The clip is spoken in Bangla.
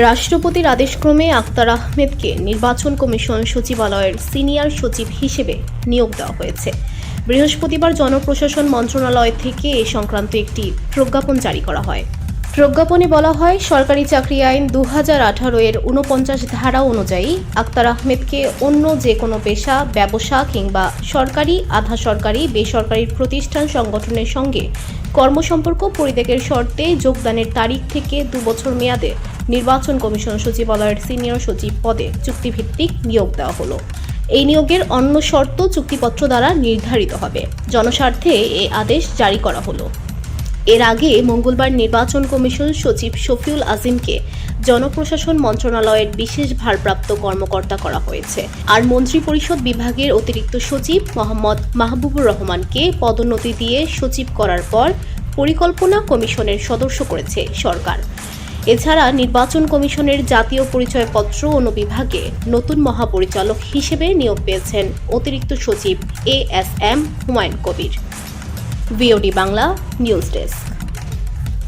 রাষ্ট্রপতির আদেশক্রমে আক্তার আহমেদকে নির্বাচন কমিশন সচিবালয়ের সিনিয়র সচিব হিসেবে নিয়োগ দেওয়া হয়েছে। বৃহস্পতিবার জনপ্রশাসন মন্ত্রণালয় থেকে এ সংক্রান্ত একটি প্রজ্ঞাপন জারি করা হয়। প্রজ্ঞাপনে বলা হয়, সরকারি চাকরি আইন 2018 এর 49 ধারা অনুযায়ী আক্তার আহমেদকে অন্য যে কোনো পেশা, ব্যবসা কিংবা সরকারি, আধা সরকারি, বেসরকারি প্রতিষ্ঠান সংগঠনের সঙ্গে কর্মসম্পর্ক পরিত্যাগের শর্তে যোগদানের তারিখ থেকে 2 বছর মেয়াদে নির্বাচন কমিশন সচিবালয়ের সিনিয়র সচিব পদে চুক্তিভিত্তিক নিয়োগ দেওয়া হলো। এই নিয়োগের অন্য শর্ত চুক্তিপত্র দ্বারা নির্ধারিত হবে। জনস্বার্থে এই আদেশ জারি করা হলো। এর আগে মঙ্গলবার নির্বাচন কমিশন সচিব শফিউল আজিমকে জনপ্রশাসন মন্ত্রণালয়ের বিশেষ ভারপ্রাপ্ত কর্মকর্তা করা হয়েছে। আর মন্ত্রিপরিষদ বিভাগের অতিরিক্ত সচিব মোহাম্মদ মাহবুবুর রহমানকে পদোন্নতি দিয়ে সচিব করার পর পরিকল্পনা কমিশনের সদস্য করেছে সরকার। এছাড়া নির্বাচন কমিশনের জাতীয় পরিচয়পত্র অনুবিভাগে নতুন মহাপরিচালক হিসেবে নিয়োগ পেয়েছেন অতিরিক্ত সচিব ASM Humayun Kabir. VOD Bangla news desk.